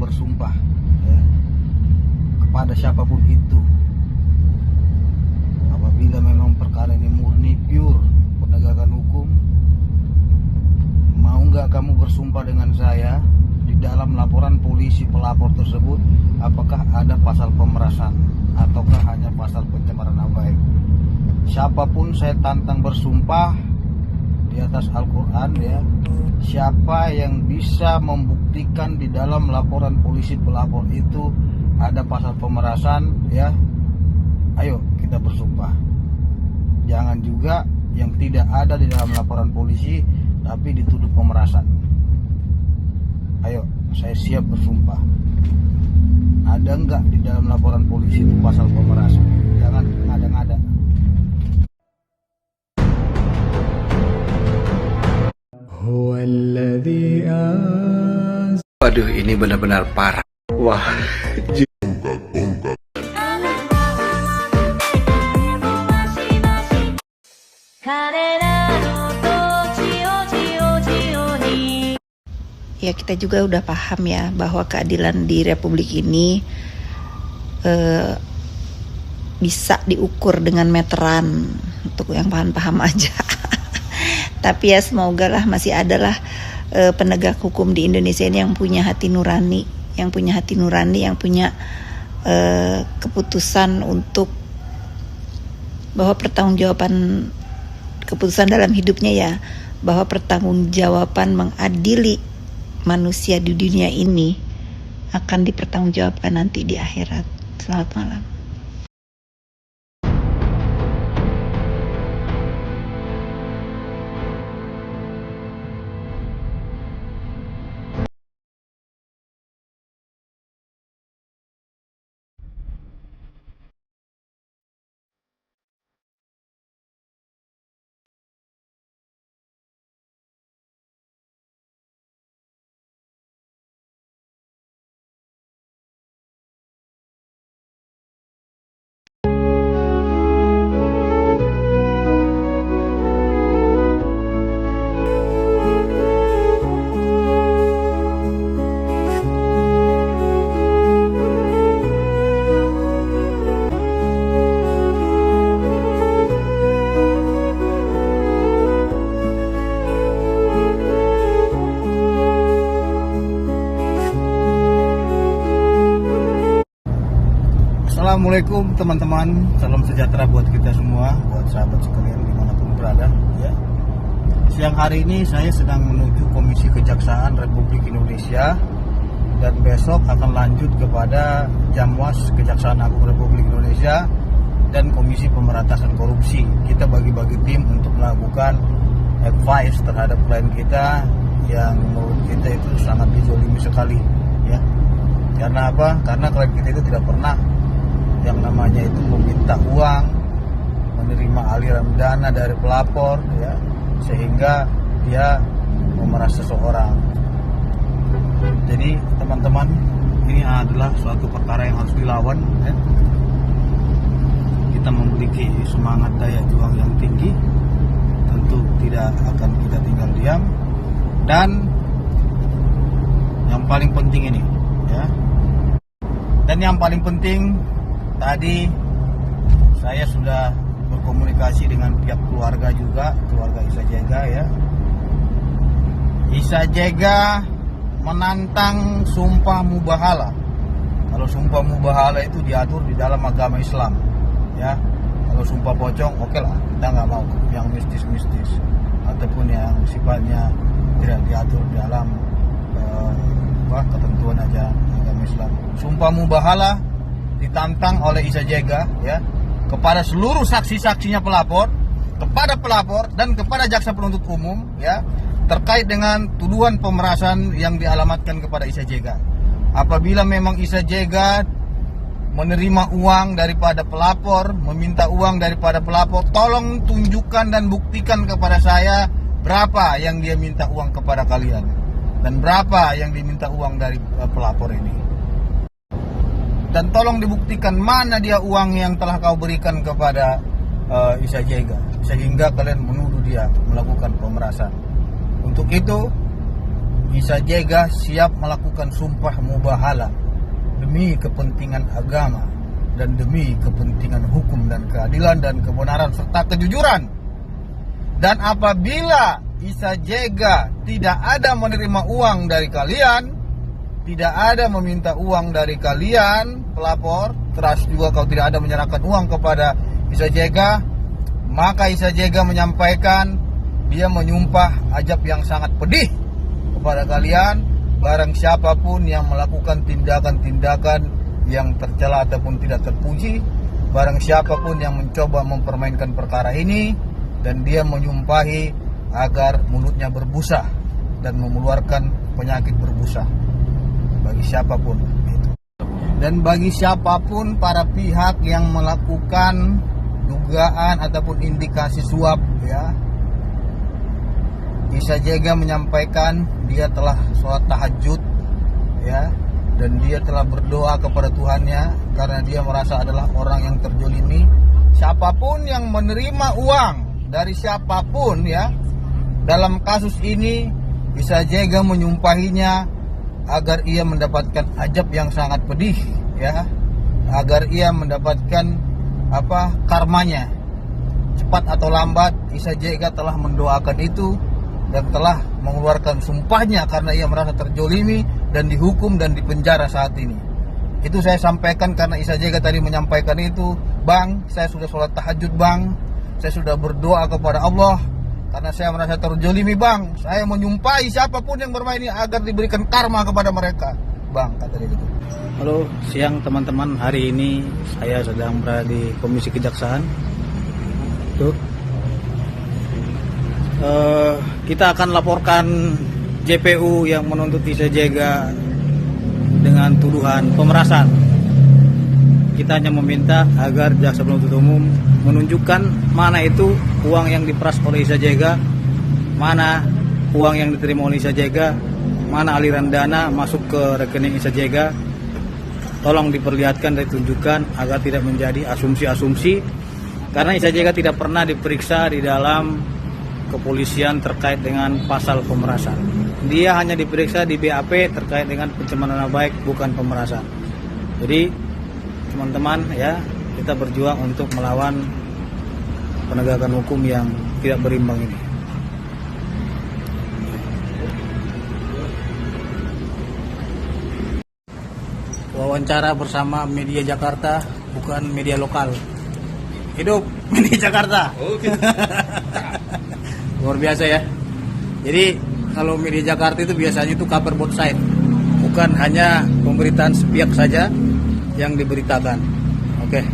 bersumpah ya, kepada siapapun itu, apabila memang perkara ini murni pure penegakan hukum, mau nggak kamu bersumpah dengan saya di dalam laporan polisi pelapor tersebut, apakah ada pasal pemerasan ataukah hanya pasal pencemaran nama baik? Siapapun saya tantang bersumpah di atas Al-Quran ya, siapa yang bisa membuktikan di dalam laporan polisi pelapor itu ada pasal pemerasan ya, ayo kita bersumpah. Jangan juga yang tidak ada di dalam laporan polisi tapi dituduh pemerasan. Ayo, saya siap bersumpah. Ada enggak di dalam laporan polisi itu pasal pemerasan? Jangan ngada-ngada. Waduh, ini benar-benar parah. Wah, ya kita juga udah paham ya bahwa keadilan di Republik ini bisa diukur dengan meteran, untuk yang paham-paham aja. Tapi ya semoga lah masih adalah penegak hukum di Indonesia ini yang punya hati nurani, yang punya keputusan untuk bahwa pertanggungjawaban keputusan dalam hidupnya ya, bahwa pertanggungjawaban mengadili manusia di dunia ini akan dipertanggungjawabkan nanti di akhirat. Selamat malam. Assalamualaikum teman-teman, salam sejahtera buat kita semua, buat sahabat sekalian dimanapun berada ya. Siang hari ini saya sedang menuju Komisi Kejaksaan Republik Indonesia, dan besok akan lanjut kepada Jamwas Kejaksaan Agung Republik Indonesia dan Komisi Pemberantasan Korupsi. Kita bagi-bagi tim untuk melakukan advice terhadap klien kita yang menurut kita itu sangat dizolimi sekali ya. Karena apa? Karena klien kita itu tidak pernah yang namanya itu meminta uang, menerima aliran dana dari pelapor ya, sehingga dia memeras seseorang. Jadi teman-teman, ini adalah suatu perkara yang harus dilawan ya. Kita memiliki semangat daya juang yang tinggi, tentu tidak akan kita tinggal diam. Dan yang paling penting ini ya, dan yang paling penting, tadi saya sudah berkomunikasi dengan pihak keluarga juga, keluarga Isa Jega ya. Isa Jega menantang sumpah mubahalah. Kalau sumpah mubahalah itu diatur di dalam agama Islam ya. Kalau sumpah pocong oke lah, kita nggak mau yang mistis-mistis ataupun yang sifatnya tidak diatur dalam ketentuan aja agama Islam. Sumpah mubahalah ditantang oleh Isa Jega ya, kepada seluruh saksi-saksinya pelapor, kepada pelapor dan kepada jaksa penuntut umum ya, terkait dengan tuduhan pemerasan yang dialamatkan kepada Isa Jega. Apabila memang Isa Jega menerima uang daripada pelapor, meminta uang daripada pelapor, tolong tunjukkan dan buktikan kepada saya berapa yang dia minta uang kepada kalian dan berapa yang diminta uang dari pelapor ini. Dan tolong dibuktikan mana dia uang yang telah kau berikan kepada Isa Jega, sehingga kalian menuduh dia melakukan pemerasan. Untuk itu Isa Jega siap melakukan sumpah mubahala demi kepentingan agama dan demi kepentingan hukum dan keadilan dan kebenaran serta kejujuran. Dan apabila Isa Jega tidak ada menerima uang dari kalian, tidak ada meminta uang dari kalian pelapor, terus juga kalau tidak ada menyerahkan uang kepada Isa Jega, maka Isa Jega menyampaikan dia menyumpah ajab yang sangat pedih kepada kalian. Barang siapapun yang melakukan tindakan-tindakan yang tercela ataupun tidak terpuji, barang siapapun yang mencoba mempermainkan perkara ini, dan dia menyumpahi agar mulutnya berbusa dan mengeluarkan penyakit berbusa bagi siapapun itu. Dan bagi siapapun para pihak yang melakukan dugaan ataupun indikasi suap, ya, Isa Jega menyampaikan dia telah sholat tahajud, ya, dan dia telah berdoa kepada Tuhannya karena dia merasa adalah orang yang terjolimi. Siapapun yang menerima uang dari siapapun, ya, dalam kasus ini Isa Jega menyumpahinya agar ia mendapatkan ajab yang sangat pedih, ya, agar ia mendapatkan karmanya cepat atau lambat. Isa Jega telah mendoakan itu dan telah mengeluarkan sumpahnya karena ia merasa terjolimi dan dihukum dan dipenjara saat ini. Itu saya sampaikan karena Isa Jega tadi menyampaikan itu. Bang, saya sudah sholat tahajud bang, saya sudah berdoa kepada Allah karena saya merasa terjolimi bang. Saya menyumpahi siapapun yang bermain ini agar diberikan karma kepada mereka bang, kata dia gitu. Halo, siang teman-teman. Hari ini saya sedang berada di Komisi Kejaksaan. Tuh, kita akan laporkan JPU yang menuntut Isa Jega dengan tuduhan pemerasan. Kita hanya meminta agar jaksa penuntut umum menunjukkan mana itu uang yang diperas oleh Isa Jega, mana uang yang diterima oleh Isa Jega, mana aliran dana masuk ke rekening Isa Jega. Tolong diperlihatkan dan ditunjukkan agar tidak menjadi asumsi-asumsi, karena Isa Jega tidak pernah diperiksa di dalam kepolisian terkait dengan pasal pemerasan. Dia hanya diperiksa di BAP terkait dengan pencemaran nama baik, bukan pemerasan. Jadi teman-teman, ya, kita berjuang untuk melawan penegakan hukum yang tidak berimbang ini. Wawancara bersama media Jakarta, bukan media lokal. Hidup media Jakarta. Luar biasa ya. Jadi kalau media Jakarta itu biasanya itu cover both side, bukan hanya pemberitaan sepihak saja yang diberitakan. Oke.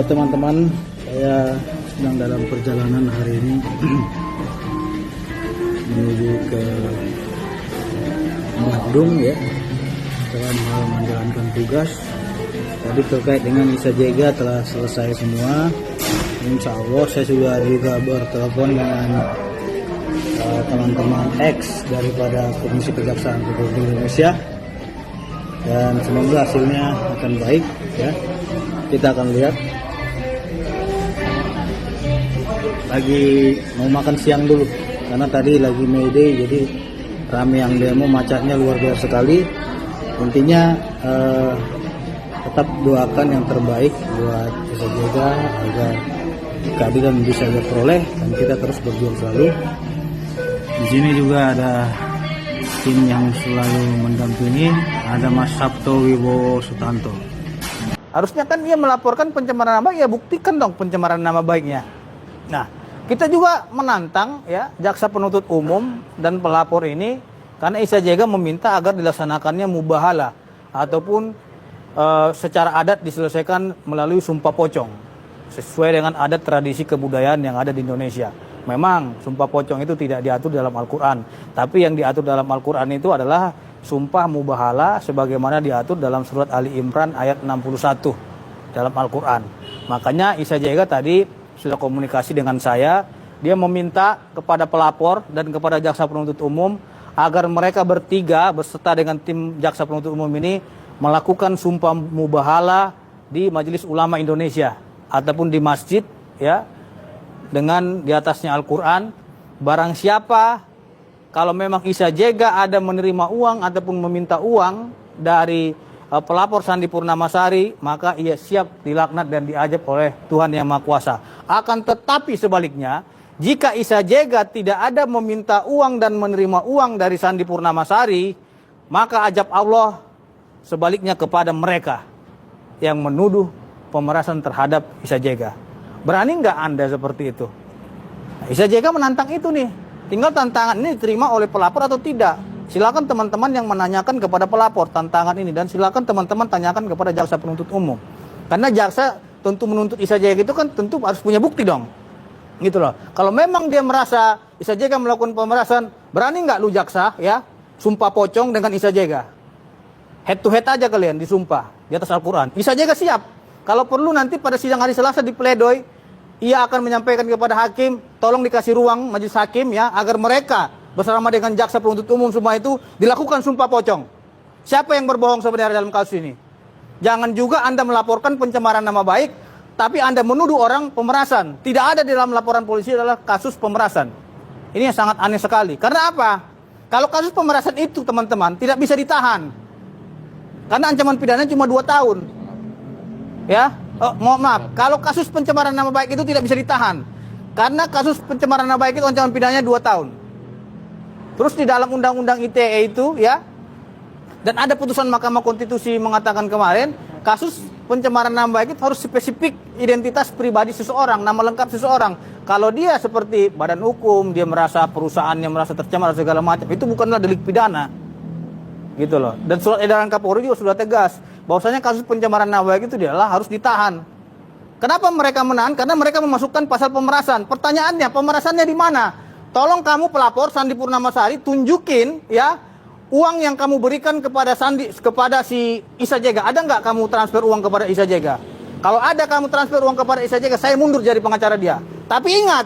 Teman-teman, saya sedang dalam perjalanan hari ini menuju ke Bandung, ya, dalam hal menjalankan tugas. Tadi terkait dengan Isa Jega telah selesai semua. Insya Allah saya sudah juga bertelepon dengan teman-teman X daripada Komisi Kejaksaan Republik Indonesia, dan semoga hasilnya akan baik, ya. Kita akan lihat. Lagi mau makan siang dulu karena tadi lagi May Day, jadi rame yang demo, macetnya luar biasa sekali. Intinya tetap doakan yang terbaik buat Isa Jega agar keadilan bisa diperoleh, dan kita terus berjuang selalu. Di sini juga ada tim yang selalu mendampingi, ada Mas Sabto Wibowo Sutanto. Harusnya kan dia melaporkan pencemaran nama baik, ya buktikan dong pencemaran nama baiknya. Nah, kita juga menantang, ya, jaksa penuntut umum dan pelapor ini, karena Isa Jega meminta agar dilaksanakannya mubahala ataupun secara adat diselesaikan melalui sumpah pocong sesuai dengan adat tradisi kebudayaan yang ada di Indonesia. Memang sumpah pocong itu tidak diatur dalam Al-Quran, tapi yang diatur dalam Al-Quran itu adalah sumpah mubahala sebagaimana diatur dalam surat Ali Imran ayat 61 dalam Al-Quran. Makanya Isa Jega tadi sudah komunikasi dengan saya, dia meminta kepada pelapor dan kepada jaksa penuntut umum agar mereka bertiga beserta dengan tim jaksa penuntut umum ini melakukan sumpah mubahala di Majelis Ulama Indonesia ataupun di masjid, ya, dengan di atasnya Al-Quran. Barang siapa kalau memang Isa Jega ada menerima uang ataupun meminta uang dari pelapor Sandi Purnamasari, maka ia siap dilaknat dan diajab oleh Tuhan Yang Maha Kuasa. Akan tetapi sebaliknya, jika Isa Jega tidak ada meminta uang dan menerima uang dari Sandi Purnamasari, maka ajab Allah sebaliknya kepada mereka yang menuduh pemerasan terhadap Isa Jega. Berani nggak Anda seperti itu? Nah, Isa Jega menantang itu nih. Tinggal tantangan ini diterima oleh pelapor atau tidak. Silakan teman-teman yang menanyakan kepada pelapor tantangan ini, dan silakan teman-teman tanyakan kepada jaksa penuntut umum. Karena jaksa tentu menuntut Isa Jega itu kan tentu harus punya bukti dong. Gitu loh. Kalau memang dia merasa Isa Jega melakukan pemerasan, berani nggak lu jaksa ya sumpah pocong dengan Isa Jega? Head to head aja kalian disumpah di atas Al-Quran. Isa Jega siap. Kalau perlu nanti pada sidang hari Selasa di pledoi, ia akan menyampaikan kepada hakim, tolong dikasih ruang majelis hakim ya, agar mereka bersama dengan jaksa penuntut umum semua itu dilakukan sumpah pocong. Siapa yang berbohong sebenarnya dalam kasus ini? Jangan juga Anda melaporkan pencemaran nama baik, tapi Anda menuduh orang pemerasan. Tidak ada di dalam laporan polisi adalah kasus pemerasan. Ini yang sangat aneh sekali. Karena apa? Kalau kasus pemerasan itu teman-teman tidak bisa ditahan. Karena ancaman pidananya cuma 2 tahun. Ya, mohon maaf. Kalau kasus pencemaran nama baik itu tidak bisa ditahan. Karena kasus pencemaran nama baik itu ancaman pidananya 2 tahun. Terus di dalam undang-undang ITE itu ya, dan ada putusan Mahkamah Konstitusi mengatakan kemarin, kasus pencemaran nama baik itu harus spesifik identitas pribadi seseorang, nama lengkap seseorang. Kalau dia seperti badan hukum, dia merasa perusahaannya merasa tercemar segala macam, itu bukanlah delik pidana. Gitu loh. Dan surat edaran Kapolri juga sudah tegas bahwasanya kasus pencemaran nama baik itu adalah harus ditahan. Kenapa mereka menahan? Karena mereka memasukkan pasal pemerasan. Pertanyaannya, pemerasannya di mana? Tolong kamu pelapor Sandi Purnamasari tunjukin ya uang yang kamu berikan kepada si Isa Jega. Ada nggak kamu transfer uang kepada Isa Jega? Kalau ada kamu transfer uang kepada Isa Jega, saya mundur jadi pengacara dia. Tapi ingat,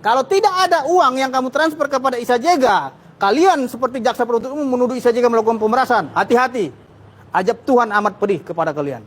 kalau tidak ada uang yang kamu transfer kepada Isa Jega, kalian seperti jaksa penuntut umum menuduh Isa Jega melakukan pemerasan. Hati-hati. Ajab Tuhan amat pedih kepada kalian.